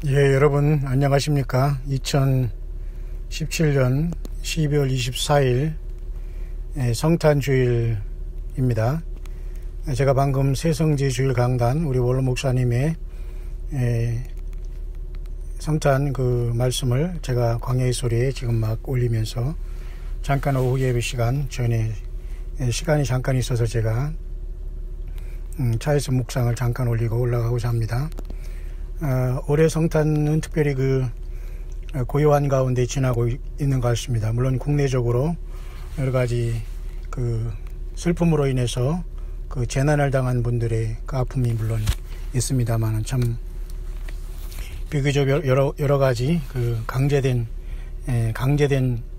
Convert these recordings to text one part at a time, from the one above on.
예, 여러분 안녕하십니까? 2017년 12월 24일 성탄주일입니다. 제가 방금 새성지주일 강단 우리 원로 목사님의 성탄 그 말씀을 제가 광야의 소리에 지금 막 올리면서 잠깐 오후 예배 시간 전에 시간이 잠깐 있어서 제가 차에서 묵상을 잠깐 올리고 올라가고자 합니다. 올해 성탄은 특별히 그 고요한 가운데 지나고 있는 것 같습니다. 물론 국내적으로 여러 가지 그 슬픔으로 인해서 그 재난을 당한 분들의 그 아픔이 물론 있습니다만은 참 비교적 여러 가지 그 강제된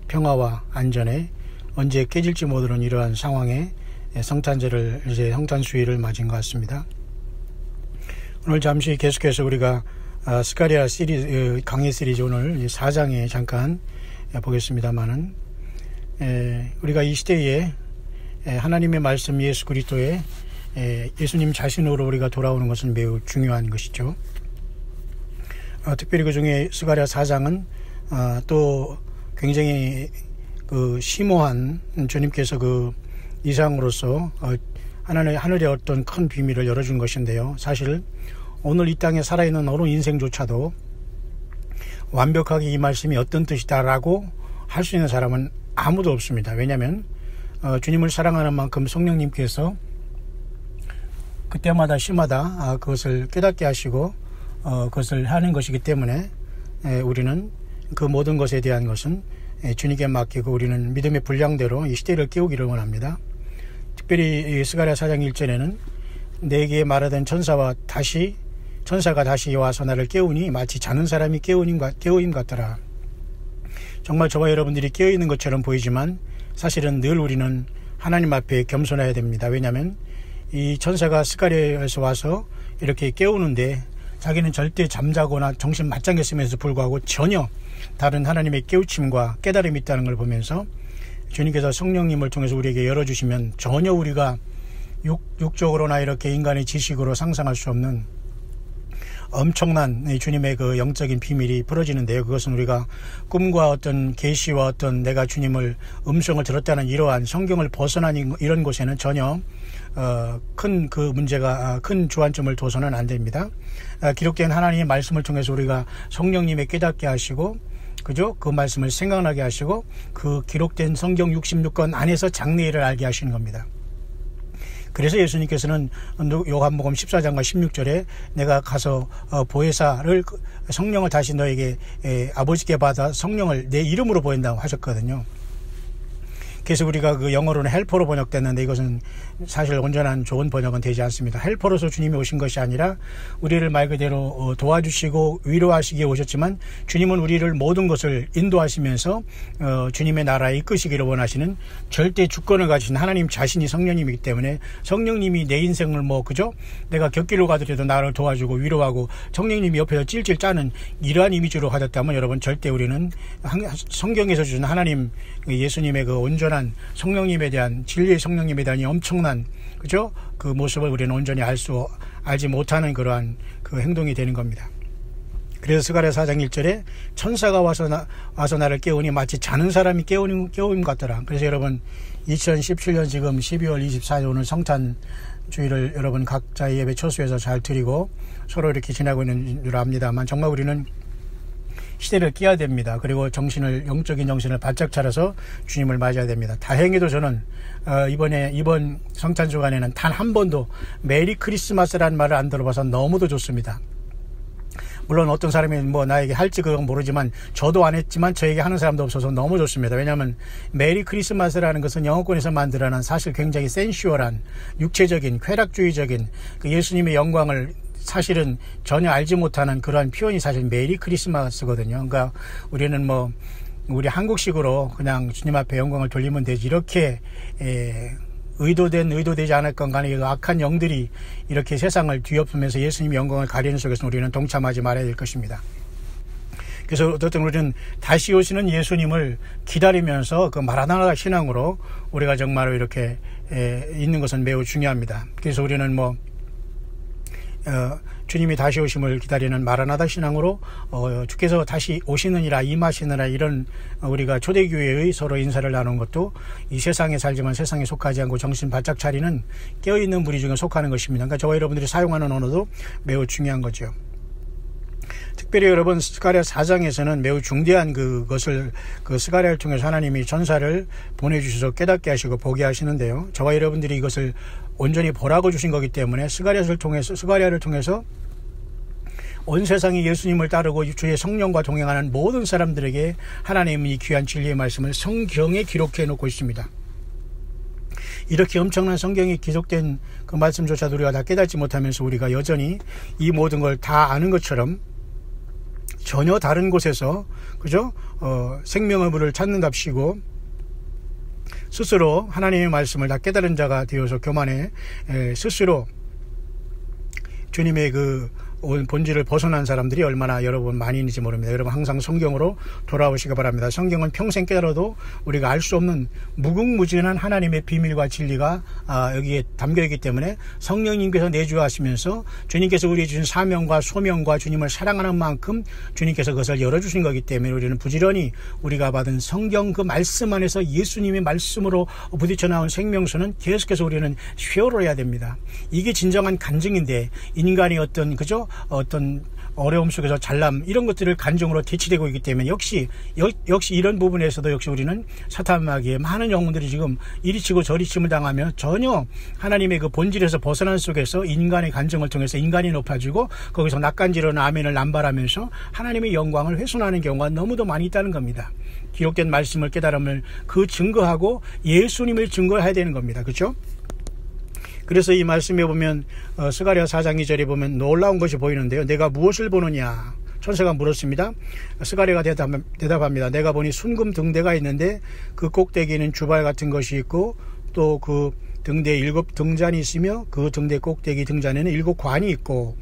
평화와 안전에 언제 깨질지 모르는 이러한 상황에 성탄절을 이제 성탄수일을 맞은 것 같습니다. 오늘 잠시 계속해서 우리가 스가랴 시리즈 강의 시리즈 오늘 4장에 잠깐 보겠습니다만은 우리가 이 시대에 하나님의 말씀 예수 그리스도의 예수님 자신으로 우리가 돌아오는 것은 매우 중요한 것이죠. 특별히 그 중에 스가랴 4장은 또 굉장히 그 심오한 주님께서 그 이상으로서 하늘의 어떤 큰 비밀을 열어준 것인데요. 사실 오늘 이 땅에 살아있는 어느 인생조차도 완벽하게 이 말씀이 어떤 뜻이다라고 할 수 있는 사람은 아무도 없습니다. 왜냐하면 주님을 사랑하는 만큼 성령님께서 그때마다 시마다 그것을 깨닫게 하시고 그것을 하는 것이기 때문에 우리는 그 모든 것에 대한 것은 주님께 맡기고 우리는 믿음의 분량대로 이 시대를 깨우기를 원합니다. 특별히 스가랴 4장 1절에는 내게 말하던 천사가 다시 와서 나를 깨우니 마치 자는 사람이 깨우임 같더라. 정말 저와 여러분들이 깨어있는 것처럼 보이지만 사실은 늘 우리는 하나님 앞에 겸손해야 됩니다. 왜냐하면 이 천사가 스가랴에서 와서 이렇게 깨우는데 자기는 절대 잠자거나 정신 맞짱 쓰면서 불구하고 전혀 다른 하나님의 깨우침과 깨달음이 있다는 걸 보면서 주님께서 성령님을 통해서 우리에게 열어주시면 전혀 우리가 육적으로나 이렇게 인간의 지식으로 상상할 수 없는 엄청난 주님의 그 영적인 비밀이 풀어지는데요. 그것은 우리가 꿈과 어떤 계시와 어떤 내가 주님을 음성을 들었다는 이러한 성경을 벗어난 이런 곳에는 전혀 큰 그 문제가 큰 주안점을 둬서는 안 됩니다. 기록된 하나님의 말씀을 통해서 우리가 성령님의 깨닫게 하시고 그죠? 그 말씀을 생각나게 하시고 그 기록된 성경 66권 안에서 장래일을 알게 하시는 겁니다. 그래서 예수님께서는 요한복음 14장과 16절에 내가 가서 보혜사를 성령을 다시 너에게 아버지께 받아 성령을 내 이름으로 보낸다고 하셨거든요. 그래서 우리가 그 영어로는 헬퍼로 번역됐는데 이것은 사실 온전한 좋은 번역은 되지 않습니다. 헬퍼로서 주님이 오신 것이 아니라 우리를 말 그대로 도와주시고 위로하시기에 오셨지만 주님은 우리를 모든 것을 인도하시면서 주님의 나라에 이끄시기를 원하시는 절대 주권을 가지신 하나님 자신이 성령님이기 때문에 성령님이 내 인생을 그죠? 내가 곁길로 가더라도 나를 도와주고 위로하고 성령님이 옆에서 찔찔 짜는 이러한 이미지로 가졌다면 여러분 절대 우리는 성경에서 주신 하나님 예수님의 그 온전한 성령님에 대한 진리의 성령님에 대한 엄청난 그죠? 그 모습을 우리는 온전히 알지 못하는 그러한 그 행동이 되는 겁니다. 그래서 스가랴 4장 1절에 천사가 와서 나를 깨우니 마치 자는 사람이 깨우임 같더라. 그래서 여러분 2017년 지금 12월 24일 오늘 성탄주일을 여러분 각자의 예배 초소에서 잘 드리고 서로 이렇게 지나고 있는 줄 압니다만 정말 우리는 시대를 깨야 됩니다. 그리고 영적인 정신을 바짝 차려서 주님을 맞아야 됩니다. 다행히도 저는 이번 성탄 주간에는 단 한 번도 메리 크리스마스라는 말을 안 들어봐서 너무도 좋습니다. 물론 어떤 사람이 나에게 할지 그건 모르지만 저도 안 했지만 저에게 하는 사람도 없어서 너무 좋습니다. 왜냐하면 메리 크리스마스라는 것은 영어권에서 만들어낸 사실 굉장히 센슈얼한 육체적인 쾌락주의적인 그 예수님의 영광을 사실은 전혀 알지 못하는 그러한 표현이 사실 메리 크리스마스거든요. 그러니까 우리는 우리 한국식으로 그냥 주님 앞에 영광을 돌리면 되지 이렇게 의도되지 않을 건 간에 악한 영들이 이렇게 세상을 뒤엎으면서 예수님의 영광을 가리는 속에서 우리는 동참하지 말아야 될 것입니다. 그래서 어쨌든 우리는 다시 오시는 예수님을 기다리면서 그 마라나다 신앙으로 우리가 정말로 이렇게 있는 것은 매우 중요합니다. 그래서 우리는 주님이 다시 오심을 기다리는 마라나다 신앙으로 주께서 다시 오시느니라 임하시느라 이런 우리가 초대교회의 서로 인사를 나눈 것도 이 세상에 살지만 세상에 속하지 않고 정신 바짝 차리는 깨어있는 무리 중에 속하는 것입니다. 그러니까 저와 여러분들이 사용하는 언어도 매우 중요한 거죠. 특별히 여러분 스가랴 4장에서는 매우 중대한 그것을 스가랴를 통해서 하나님이 전사를 보내주셔서 깨닫게 하시고 보게 하시는데요. 저와 여러분들이 이것을 온전히 보라고 주신 거기 때문에 스가랴를 통해서 온 세상이 예수님을 따르고 주의 성령과 동행하는 모든 사람들에게 하나님이 귀한 진리의 말씀을 성경에 기록해 놓고 있습니다. 이렇게 엄청난 성경이 기록된 그 말씀조차도 우리가 다 깨닫지 못하면서 우리가 여전히 이 모든 걸 다 아는 것처럼 전혀 다른 곳에서 그죠? 생명의 물을 찾는답시고 스스로 하나님의 말씀을 다 깨달은 자가 되어서 교만해 스스로 주님의 그 본질을 벗어난 사람들이 얼마나 여러분 많이 있는지 모릅니다. 여러분 항상 성경으로 돌아오시기 바랍니다. 성경은 평생 깨달아도 우리가 알 수 없는 무궁무진한 하나님의 비밀과 진리가 여기에 담겨있기 때문에 성령님께서 내주하시면서 주님께서 우리에게 주신 사명과 소명과 주님을 사랑하는 만큼 주님께서 그것을 열어주신 거기 때문에 우리는 부지런히 우리가 받은 성경 그 말씀 안에서 예수님의 말씀으로 부딪혀 나온 생명수는 계속해서 우리는 쉐어를 해야 됩니다. 이게 진정한 간증인데 인간이 어떤 어려움 속에서 잘남 이런 것들을 간증으로 대치되고 있기 때문에 역시 이런 부분에서도 역시 우리는 사탄마귀에 많은 영혼들이 지금 이리치고 저리침을 당하며 전혀 하나님의 그 본질에서 벗어난 속에서 인간의 간증을 통해서 인간이 높아지고 거기서 낯간지러운 아멘을 남발하면서 하나님의 영광을 훼손하는 경우가 너무도 많이 있다는 겁니다. 기록된 말씀을 깨달음을 그 증거하고 예수님을 증거해야 되는 겁니다. 그렇죠? 그래서 이 말씀에 보면 스가랴 4장 2절에 보면 놀라운 것이 보이는데요. 내가 무엇을 보느냐? 천사가 물었습니다. 스가랴가 대답합니다. 내가 보니 순금 등대가 있는데 그 꼭대기에는 주발 같은 것이 있고 또 그 등대에 7 등잔이 있으며 그 등대 꼭대기 등잔에는 7 관이 있고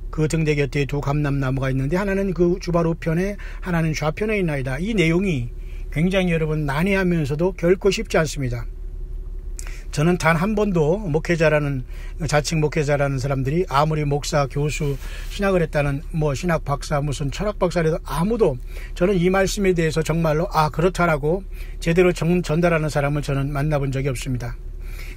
그 등대 곁에 2 감람나무가 있는데 하나는 그 주발 우편에 하나는 좌편에 있나이다. 이 내용이 굉장히 여러분 난해하면서도 결코 쉽지 않습니다. 저는 단 한 번도 자칭 목회자라는 사람들이 아무리 목사, 교수, 신학을 했다는 신학 박사, 무슨 철학 박사라도 아무도 저는 이 말씀에 대해서 정말로 그렇다라고 제대로 전달하는 사람을 저는 만나본 적이 없습니다.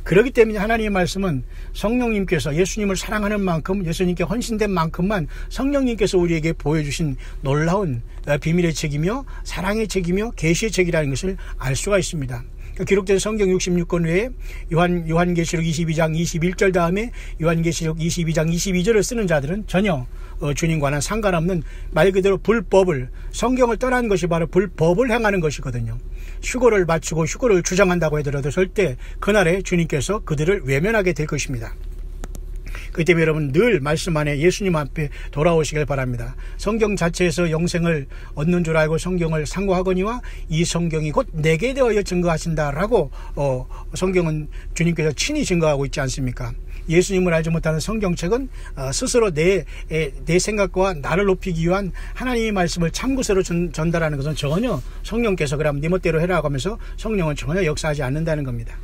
그렇기 때문에 하나님의 말씀은 성령님께서 예수님을 사랑하는 만큼 예수님께 헌신된 만큼만 성령님께서 우리에게 보여주신 놀라운 비밀의 책이며 사랑의 책이며 계시의 책이라는 것을 알 수가 있습니다. 기록된 성경 66권 외에 요한계시록 22장 21절 다음에 요한계시록 22장 22절을 쓰는 자들은 전혀 주님과는 상관없는 말 그대로 불법을 성경을 떠난 것이 바로 불법을 행하는 것이거든요. 휴거를 마치고 휴거를 주장한다고 하더라도 절대 그날에 주님께서 그들을 외면하게 될 것입니다. 그렇기 때문에 여러분 늘 말씀 안에 예수님 앞에 돌아오시길 바랍니다. 성경 자체에서 영생을 얻는 줄 알고 성경을 상고하거니와 이 성경이 곧 내게 대하여 증거하신다라고 성경은 주님께서 친히 증거하고 있지 않습니까? 예수님을 알지 못하는 성경책은 스스로 내 생각과 나를 높이기 위한 하나님의 말씀을 참고서로 전달하는 것은 전혀 성령께서 그럼 네 멋대로 해라고 하면서 성령은 전혀 역사하지 않는다는 겁니다.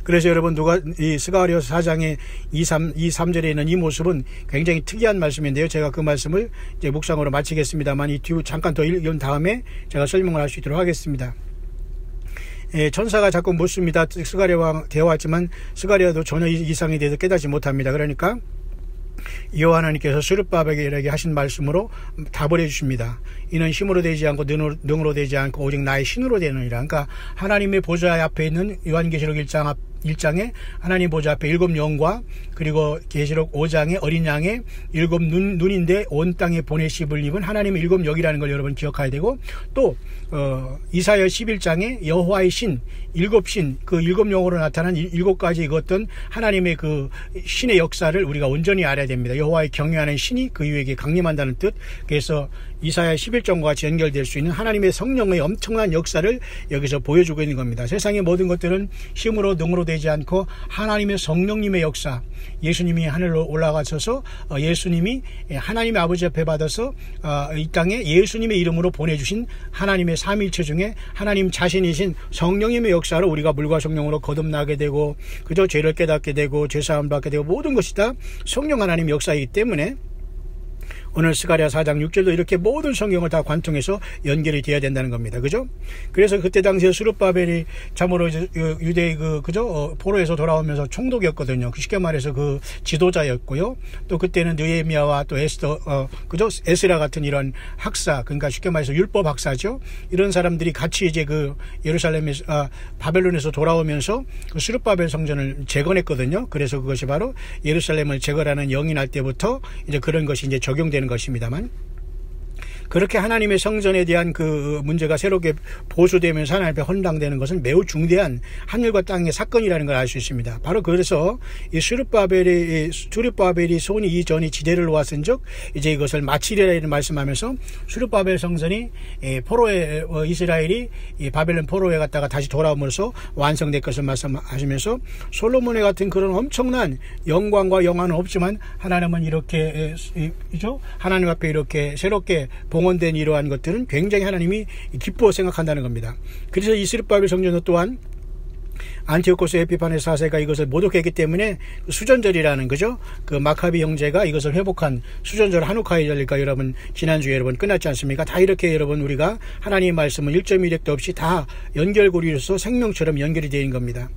그래서 여러분 이 스가랴 4장의 2-3절에 있는 이 모습은 굉장히 특이한 말씀인데요. 제가 그 말씀을 이제 묵상으로 마치겠습니다만 이 뒤 잠깐 더 읽은 다음에 제가 설명을 할 수 있도록 하겠습니다. 천사가 자꾸 묻습니다. 스가랴와 대화했지만 스가랴도 전혀 이 상에 대해서 깨닫지 못합니다. 그러니까 여호와 하나님께서 스룹바벨에게 하신 말씀으로 답을 해주십니다. 이는 힘으로 되지 않고 능으로 되지 않고 오직 나의 신으로 되느니라. 그러니까 하나님의 보좌 앞에 있는 요한계시록 1장에 하나님 보좌 앞에 7 영과 그리고 계시록 5장에 어린 양의 7 눈인데 온 땅에 보내심을 입은 하나님의 7 영이라는 걸 여러분 기억해야 되고 또 이사야 11장에 여호와의 신 7신 그 7 영으로 나타난 7가지 어떤 하나님의 그 신의 역사를 우리가 온전히 알아야 됩니다. 여호와의 경외하는 신이 그 이에게 강림한다는 뜻. 그래서 이사야 11장과 같이 연결될 수 있는 하나님의 성령의 엄청난 역사를 여기서 보여주고 있는 겁니다. 세상의 모든 것들은 힘으로 능으로 되지 않고 하나님의 성령님의 역사, 예수님이 하늘로 올라가셔서 예수님이 하나님의 아버지 앞에 받아서 이 땅에 예수님의 이름으로 보내주신 하나님의 삼위일체 중에 하나님 자신이신 성령님의 역사로 우리가 물과 성령으로 거듭나게 되고 그저 죄를 깨닫게 되고 죄사함 받게 되고 모든 것이 다 성령 하나님의 역사이기 때문에 오늘 스가랴 4장 6절도 이렇게 모든 성경을 다 관통해서 연결이 되어야 된다는 겁니다. 그죠? 그래서 그때 당시에 스룹바벨이 참으로 유대의 포로에서 돌아오면서 총독이었거든요. 쉽게 말해서 그 지도자였고요. 또 그때는 느헤미야와 또 에스라 같은 이런 학사, 그러니까 쉽게 말해서 율법 학사죠. 이런 사람들이 같이 이제 그 바벨론에서 돌아오면서 그 스룹바벨 성전을 재건했거든요. 그래서 그것이 바로 예루살렘을 재건하는 영인할 때부터 이제 그런 것이 이제 적용되는 것입니다만, 그렇게 하나님의 성전에 대한 그 문제가 새롭게 보수되면서 하나님 앞에 헌당되는 것은 매우 중대한 하늘과 땅의 사건이라는 걸 알 수 있습니다. 바로 그래서 이 스룹바벨이 손이 이전이 지대를 놓았은즉 이제 이것을 마치리라 이런 말씀하면서 스룹바벨 성전이 포로에 이스라엘이 바벨론 포로에 갔다가 다시 돌아오면서 완성될 것을 말씀하시면서 솔로몬의 같은 그런 엄청난 영광과 영화는 없지만 하나님은 이렇게 하나님 앞에 이렇게 새롭게 봉헌된 이러한 것들은 굉장히 하나님이 기뻐 생각한다는 겁니다. 그래서 이 스룹바벨 성전도 또한 안티오코스 에피파네스 4세가 이것을 모독했기 때문에 수전절이라는 거죠. 그 마카비 형제가 이것을 회복한 수전절 하누카이절일까 여러분 지난주에 여러분 끝났지 않습니까? 다 이렇게 여러분 우리가 하나님의 말씀은 1.1획도 없이 다 연결고리로서 생명처럼 연결이 되는 겁니다.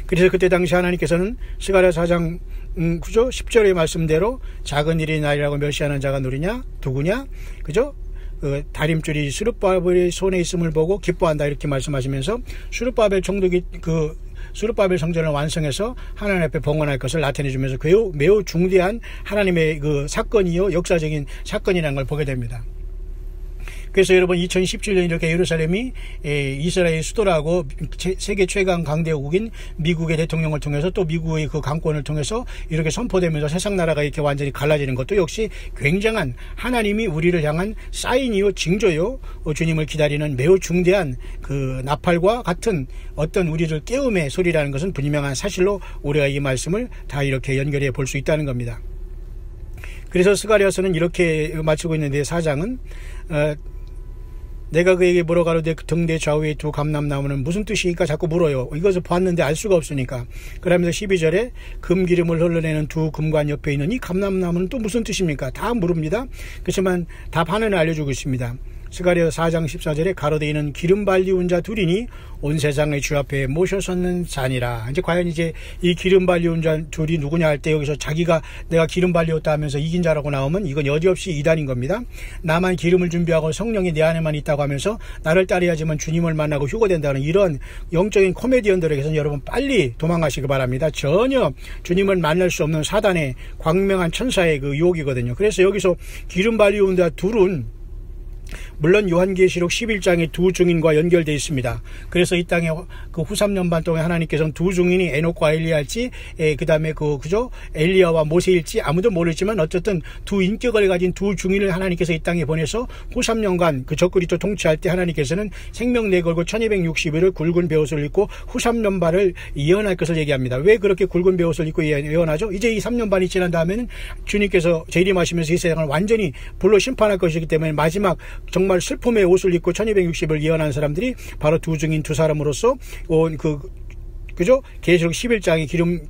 그래서 그때 당시 하나님께서는 스가랴 4장 10절의 말씀대로 작은 일이 나리라고 멸시하는 자가 누구냐? 그죠? 다림줄이 스룹바벨의 손에 있음을 보고 기뻐한다 이렇게 말씀하시면서 스룹바벨 총독이 스룹바벨 성전을 완성해서 하나님 앞에 봉헌할 것을 나타내 주면서 매우 중대한 하나님의 그 사건이요 역사적인 사건이라는 걸 보게 됩니다. 그래서 여러분 2017년 이렇게 예루살렘이 이스라엘 수도라고 세계 최강 강대국인 미국의 대통령을 통해서 또 미국의 그 강권을 통해서 이렇게 선포되면서 세상 나라가 이렇게 완전히 갈라지는 것도 역시 굉장한 하나님이 우리를 향한 사인이요 징조요 주님을 기다리는 매우 중대한 그 나팔과 같은 어떤 우리를 깨움의 소리라는 것은 분명한 사실로 우리가 이 말씀을 다 이렇게 연결해 볼 수 있다는 겁니다. 그래서 스가랴서는 이렇게 마치고 있는데 4장은 내가 그에게 물어가로되 등대 좌우에 두 감람나무는 무슨 뜻이니까 자꾸 물어요. 이것을 봤는데 알 수가 없으니까. 그러면서 12절에 금기름을 흘러내는 두 금관 옆에 있는 이 감람나무는 또 무슨 뜻입니까? 다 물읍니다. 그렇지만 답 하나는 알려주고 있습니다. 스가랴 4장 14절에 가로되 이는 기름 발리운 자 둘이니 온 세상의 주 앞에 모셔섰는 자니라. 이제 과연 이제 이 기름 발리운 자 둘이 누구냐 할 때 여기서 자기가 내가 기름 발리웠다 하면서 이긴 자라고 나오면 이건 여지없이 이단인 겁니다. 나만 기름을 준비하고 성령이 내 안에만 있다고 하면서 나를 따라야지만 주님을 만나고 휴거된다는 이런 영적인 코미디언들에게서는 여러분 빨리 도망가시기 바랍니다. 전혀 주님을 만날 수 없는 사단의 광명한 천사의 그 유혹이거든요. 그래서 여기서 기름 발리운 자 둘은 물론 요한계시록 11장에 두 증인과 연결되어 있습니다. 그래서 이 땅에 그 후 3년 반 동안 하나님께서는 두 증인이 에녹과 엘리야일지 그 다음에 엘리야와 모세일지 아무도 모르지만 어쨌든 두 인격을 가진 두 증인을 하나님께서 이 땅에 보내서 후 3년간 그 적그리스도 통치할 때 하나님께서는 생명 내걸고 1260일을 굵은 베옷을 입고 후 3년 반을 예언할 것을 얘기합니다. 왜 그렇게 굵은 베옷을 입고 예언하죠? 이제 이 3년 반이 지난 다음에는 주님께서 재림하시면서 이 세상을 완전히 불로 심판할 것이기 때문에 마지막 정말 슬픔의 옷을 입고 1260을 예언한 사람들이 바로 두 증인 두 사람으로서 그죠? 계시록 11장의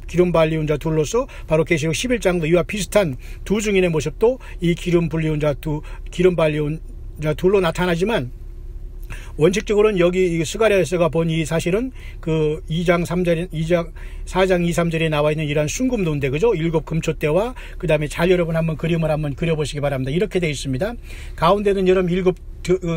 기름 발리운 자 둘로서 바로 계시록 11장도 이와 비슷한 두 증인의 모습도 이 기름 발리운 자 둘로 나타나지만 원칙적으로는 여기 스가랴서가 본 이 사실은 그 4장 2, 3절에 나와 있는 이러한 순금도인데 그죠? 7 금초대와 그 다음에 잘 여러분 한번 그림을 한번 그려보시기 바랍니다. 이렇게 되어 있습니다. 가운데는 여러분 7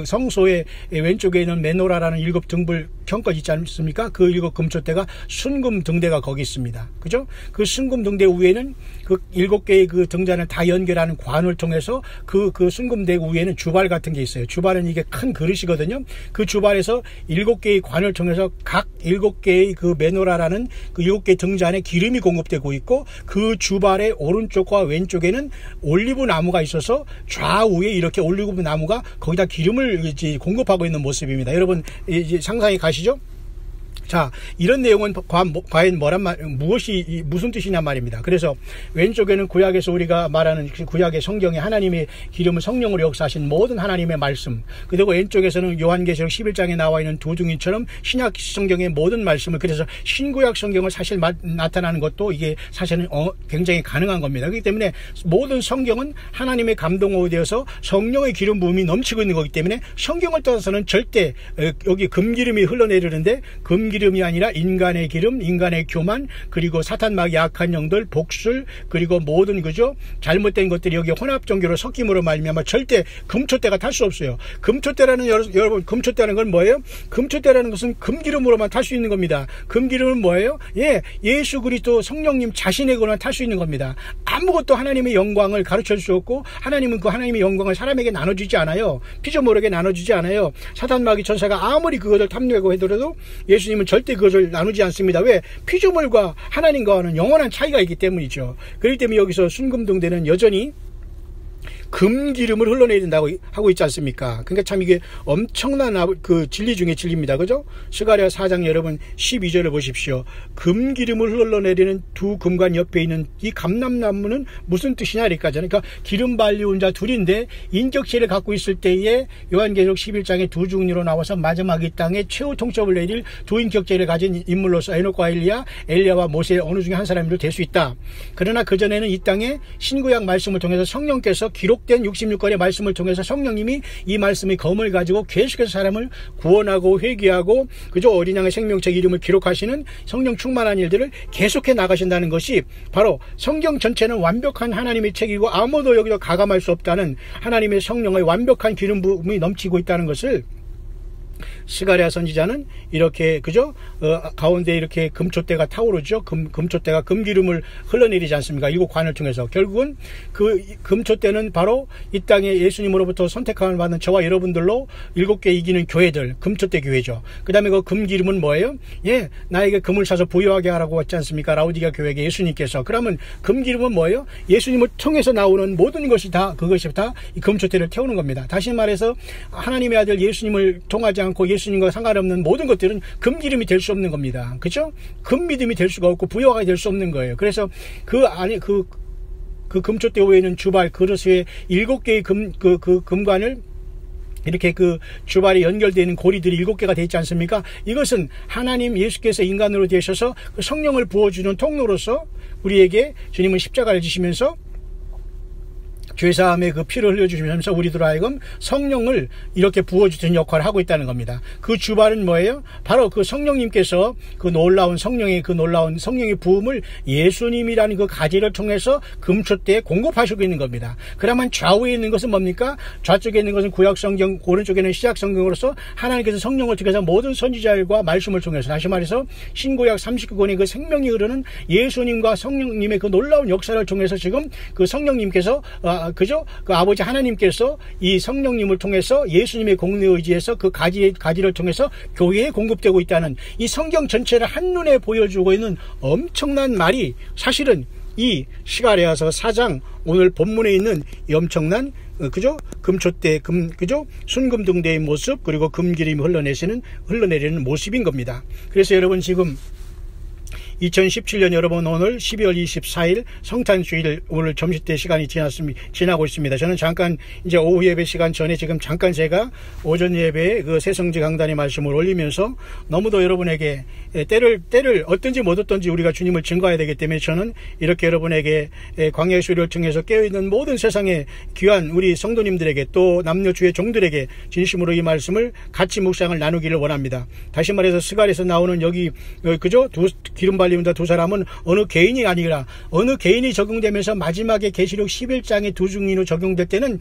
성소의 왼쪽에 있는 메노라라는 7 등불 경껏 있지 않습니까? 그 7 금초대가 순금 등대가 거기 있습니다. 그죠? 그 순금 등대 위에는 그 7개의 그 등잔을 다 연결하는 관을 통해서 그 순금대 위에는 주발 같은 게 있어요. 주발은 이게 큰 그릇이거든요. 그 주발에서 7개의 관을 통해서 각 7개의 그 메노라라는 그 7개 등잔에 기름이 공급되고 있고 그 주발의 오른쪽과 왼쪽에는 올리브 나무가 있어서 좌우에 이렇게 올리브 나무가 거기다 기름을 공급하고 있는 모습입니다. 여러분 이제 상상이 가시죠? 자, 이런 내용은 과연 무슨 뜻이냐 말입니다. 그래서 왼쪽에는 구약에서 우리가 말하는 구약의 성경에 하나님의 기름을 성령으로 역사하신 모든 하나님의 말씀, 그리고 왼쪽에서는 요한계시록 11장에 나와 있는 두 둥이처럼 신약 성경의 모든 말씀을, 그래서 신구약 성경을 사실 나타나는 것도 이게 사실은 굉장히 가능한 겁니다. 그렇기 때문에 모든 성경은 하나님의 감동으로 되어서 성령의 기름 부음이 넘치고 있는 거기 때문에 성경을 떠나서는 절대 여기 금기름이 흘러내리는데 금기름이 아니라 인간의 기름, 인간의 교만, 그리고 사탄마귀 악한 영들, 복술, 그리고 모든 그죠 잘못된 것들이 여기 혼합 종교로 섞임으로 말미암아 절대 금초대가 탈 수 없어요. 금초대라는 여러분, 금초대라는 건 뭐예요? 금초대라는 것은 금기름으로만 탈 수 있는 겁니다. 금기름은 뭐예요? 예수 그리스도 성령님 자신에게만 탈 수 있는 겁니다. 아무것도 하나님의 영광을 가르쳐 줄 수 없고, 하나님은 그 하나님의 영광을 사람에게 나눠주지 않아요. 피조물에게 나눠주지 않아요. 사탄마귀 천사가 아무리 그것을 탐내고 하더라도 예수님은 절대 그것을 나누지 않습니다. 왜? 피조물과 하나님과는 영원한 차이가 있기 때문이죠. 그렇기 때문에 여기서 순금등대는 여전히 금기름을 흘러내린다고 하고 있지 않습니까? 그러니까 참 이게 엄청난 그 진리 중에 진리입니다. 그죠? 스가랴 4장 여러분 12절을 보십시오. 금기름을 흘러내리는 두 금관 옆에 있는 이 감람나무는 무슨 뜻이냐 이렇게까지. 그러니까 기름 발리온 자 둘인데 인격체를 갖고 있을 때에 요한계시록 11장에 두 중리로 나와서 마지막 이 땅에 최후 통첩을 내릴 두 인격체를 가진 인물로서 에녹과 엘리야와 모세 어느 중에 한 사람이도 될 수 있다. 그러나 그전에는 이 땅에 신구약 말씀을 통해서 성령께서 기록된 66권의 말씀을 통해서 성령님이 이 말씀의 검을 가지고 계속해서 사람을 구원하고 회개하고 그저 어린 양의 생명책 이름을 기록하시는 성령 충만한 일들을 계속해 나가신다는 것이 바로 성경 전체는 완벽한 하나님의 책이고 아무도 여기서 가감할 수 없다는 하나님의 성령의 완벽한 기름 부음이 넘치고 있다는 것을 스가랴 선지자는 이렇게 그죠? 가운데 이렇게 금촛대가 타오르죠. 금촛대가 금기름을 흘러내리지 않습니까? 일곱 관을 통해서. 결국은 그 금촛대는 바로 이 땅에 예수님으로부터 선택함을 받는 저와 여러분들로 7개 이기는 교회들, 금촛대 교회죠. 그 다음에 그 금기름은 뭐예요? 나에게 금을 사서 부유하게 하라고 했지 않습니까? 라우디가 교회에게 예수님께서. 그러면 금기름은 뭐예요? 예수님을 통해서 나오는 모든 것이 다 그것이 다 이 금촛대를 태우는 겁니다. 다시 말해서 하나님의 아들 예수님을 통하지 않고 예수님과 상관없는 모든 것들은 금기름이 될 수 없는 겁니다. 그렇죠? 금믿음이 될 수가 없고 부여가 될 수 없는 거예요. 그래서 그 안에 그 금촛대 위에는 주발 그릇에 7개의 금관을 이렇게 그 주발이 연결되는 고리들이 7개가 되어 있지 않습니까? 이것은 하나님 예수께서 인간으로 되셔서 그 성령을 부어주는 통로로서 우리에게 주님은 십자가를 지시면서 죄사함의 그 피를 흘려주시면서 우리들 하여금 성령을 이렇게 부어주는 역할을 하고 있다는 겁니다. 그 주발은 뭐예요? 바로 그 성령님께서 그 놀라운 성령의 부음을 예수님이라는 그 가지를 통해서 금촛대에 공급하시고 있는 겁니다. 그러면 좌우에 있는 것은 뭡니까? 좌쪽에 있는 것은 구약 성경, 오른쪽에는 신약 성경으로서 하나님께서 성령을 통해서 모든 선지자들과 말씀을 통해서, 다시 말해서 신구약 39권의 그 생명이 흐르는 예수님과 성령님의 그 놀라운 역사를 통해서 지금 그 성령님께서 그죠? 그 아버지 하나님께서 이 성령님을 통해서 예수님의 공의 의지에서 그 가지를 통해서 교회에 공급되고 있다는 이 성경 전체를 한눈에 보여주고 있는 엄청난 말이 사실은 이 스가랴서 4장 오늘 본문에 있는 이 엄청난 금촛대, 그죠? 순금등대의 모습, 그리고 금기름이 흘러내리는 모습인 겁니다. 그래서 여러분 지금 2017년 여러분 오늘 12월 24일 성탄주일 오늘 점심때 시간이 지나고 있습니다. 저는 잠깐 이제 오후 예배 시간 전에 지금 잠깐 제가 오전 예배에 그 새성지 강단의 말씀을 올리면서 너무도 여러분에게 때를 어떤지 못 어떤지 우리가 주님을 증거해야 되기 때문에 저는 이렇게 여러분에게 광야의 수리를 통해서 깨어있는 모든 세상의 귀한 우리 성도님들에게 또 남녀 주의 종들에게 진심으로 이 말씀을 같이 묵상을 나누기를 원합니다. 다시 말해서 스가랴에서 나오는 여기 그죠? 기름 발림자 두 사람은 어느 개인이 아니라 어느 개인이 적용되면서 마지막에 계시록 11장의 두 중인으로 적용될 때는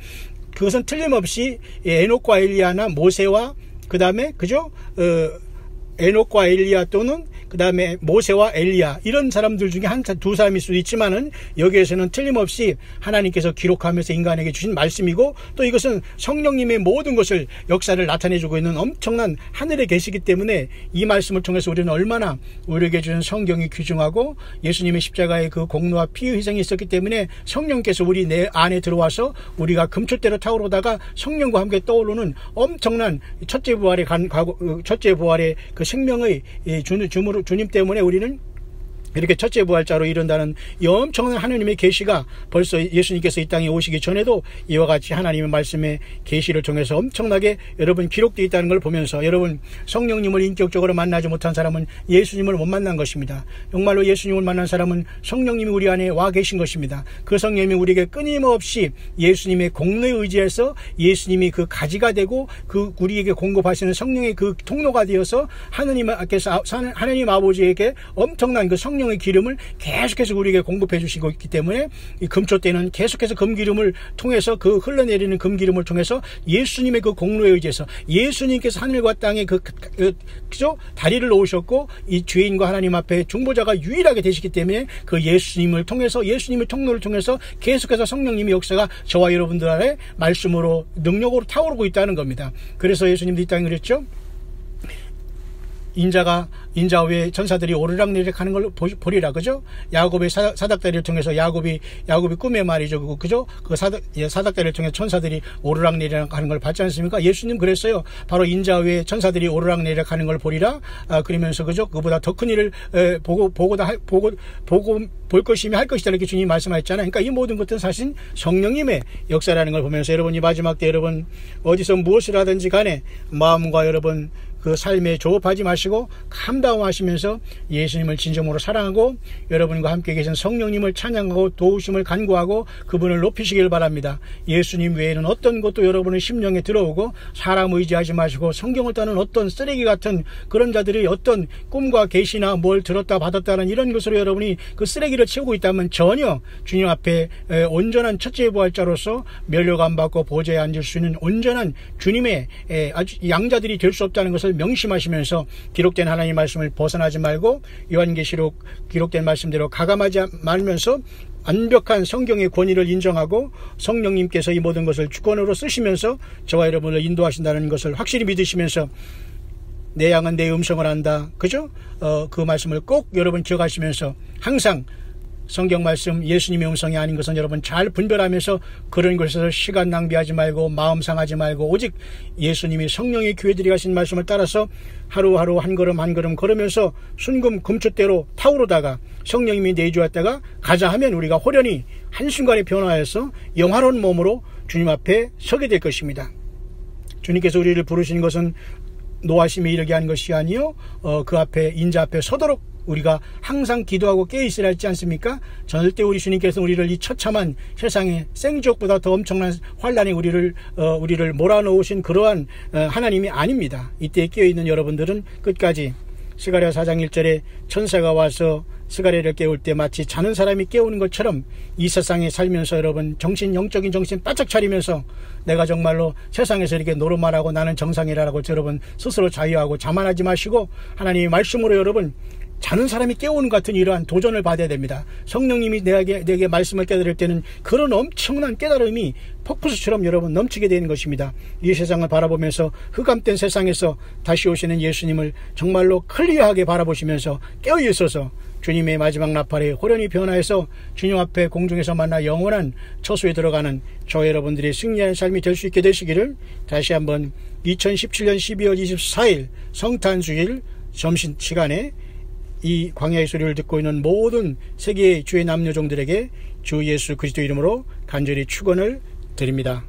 그것은 틀림없이 에녹과 엘리야나 모세와 그 다음에 그죠? 에녹과 엘리야 또는 그 다음에 모세와 엘리야 이런 사람들 중에 두 사람일 수도 있지만은 여기에서는 틀림없이 하나님께서 기록하면서 인간에게 주신 말씀이고 또 이것은 성령님의 모든 것을 역사를 나타내주고 있는 엄청난 하늘에 계시기 때문에 이 말씀을 통해서 우리는 얼마나 우리에게 주는 성경이 귀중하고 예수님의 십자가의 그 공로와 피 희생이 있었기 때문에 성령께서 우리 내 안에 들어와서 우리가 금촛대로 타오르다가 성령과 함께 떠오르는 엄청난 첫째 부활의 그 생명의 주님 때문에 우리는 이렇게 첫째 부활자로 이른다는 이 엄청난 하나님의 계시가 벌써 예수님께서 이 땅에 오시기 전에도 이와 같이 하나님의 말씀의 계시를 통해서 엄청나게 여러분 기록되어 있다는 걸 보면서, 여러분 성령님을 인격적으로 만나지 못한 사람은 예수님을 못 만난 것입니다. 정말로 예수님을 만난 사람은 성령님이 우리 안에 와 계신 것입니다. 그 성령님이 우리에게 끊임없이 예수님의 공로에 의지해서 예수님이 그 가지가 되고 그 우리에게 공급하시는 성령의 그 통로가 되어서 하나님 아버지에게 엄청난 그 성령의 기름을 계속해서 우리에게 공급해 주시고 있기 때문에 이 금초 때는 계속해서 금기름을 통해서, 그 흘러내리는 금기름을 통해서 예수님의 그 공로에 의지해서 예수님께서 하늘과 땅에 그죠? 다리를 놓으셨고 이 죄인과 하나님 앞에 중보자가 유일하게 되시기 때문에 그 예수님을 통해서, 예수님의 통로를 통해서 계속해서 성령님의 역사가 저와 여러분들 안에 말씀으로 능력으로 타오르고 있다는 겁니다. 그래서 예수님도 이 땅에 그랬죠. 인자 위에 천사들이 오르락내리락 하는 걸 보리라, 그죠? 야곱의 사닥다리를 통해서 야곱이 꿈에 말이죠, 그죠? 그 사닥다리를 통해서 천사들이 오르락내리락 하는 걸 봤지 않습니까? 예수님 그랬어요. 바로 인자 위에 천사들이 오르락내리락 하는 걸 보리라. 그러면서 그죠? 그보다 더 큰 일을 보고 볼 것이며 할 것이다, 이렇게 주님이 말씀하셨잖아요. 그러니까 이 모든 것들은 사실 성령님의 역사라는 걸 보면서 여러분이 마지막 때 여러분 어디서 무엇을 하든지 간에 마음과 여러분 그 삶에 조급하지 마시고 감당하시면서 예수님을 진정으로 사랑하고 여러분과 함께 계신 성령님을 찬양하고 도우심을 간구하고 그분을 높이시길 바랍니다. 예수님 외에는 어떤 것도 여러분의 심령에 들어오고 사람 의지하지 마시고 성경을 따는 어떤 쓰레기 같은 그런 자들이 어떤 꿈과 계시나 뭘 들었다 받았다는 이런 것으로 여러분이 그 쓰레기를 채우고 있다면 전혀 주님 앞에 온전한 첫째 부활자로서 면류관 안 받고 보좌에 앉을 수 있는 온전한 주님의 아주 양자들이 될 수 없다는 것을 명심하시면서 기록된 하나님의 말씀을 벗어나지 말고 요한계시록 기록된 말씀대로 가감하지 말면서 완벽한 성경의 권위를 인정하고 성령님께서 이 모든 것을 주권으로 쓰시면서 저와 여러분을 인도하신다는 것을 확실히 믿으시면서 내 양은 내 음성을 안다, 그죠? 그 말씀을 꼭 여러분 기억하시면서 항상 성경 말씀 예수님의 음성이 아닌 것은 여러분 잘 분별하면서 그런 것에서 시간 낭비하지 말고 마음 상하지 말고 오직 예수님이 성령의 교회들이 하신 말씀을 따라서 하루하루 한 걸음 한 걸음 걸으면서 순금 금초대로 타오르다가 성령님이 내주었다가 가자 하면 우리가 호련히 한순간에 변화해서 영화로운 몸으로 주님 앞에 서게 될 것입니다. 주님께서 우리를 부르신 것은 노하심에 이르게 한 것이 아니요 그 앞에 인자 앞에 서도록 우리가 항상 기도하고 깨어있으라 했지 않습니까? 절대 우리 주님께서 우리를 이 처참한 세상의 생지옥보다 더 엄청난 환란에 우리를 몰아넣으신 그러한 하나님이 아닙니다. 이때 깨어있는 여러분들은 끝까지 스가랴 4장 1절에 천사가 와서 스가랴를 깨울 때 마치 자는 사람이 깨우는 것처럼 이 세상에 살면서 여러분 영적인 정신 바짝 차리면서 내가 정말로 세상에서 이렇게 노릇말하고 나는 정상이라고 여러분 스스로 자유하고 자만하지 마시고 하나님의 말씀으로 여러분 자는 사람이 깨우는 같은 이러한 도전을 받아야 됩니다. 성령님이 내게 말씀을 깨달을 때는 그런 엄청난 깨달음이 폭포수처럼 여러분 넘치게 되는 것입니다. 이 세상을 바라보면서 흑암된 세상에서 다시 오시는 예수님을 정말로 클리어하게 바라보시면서 깨어있어서 주님의 마지막 나팔에 호련히 변화해서 주님 앞에 공중에서 만나 영원한 처소에 들어가는 저 여러분들의 승리한 삶이 될 수 있게 되시기를 다시 한번 2017년 12월 24일 성탄주일 점심시간에 이 광야의 소리를 듣고 있는 모든 세계의 주의 남녀종들에게 주 예수 그리스도 이름으로 간절히 축원을 드립니다.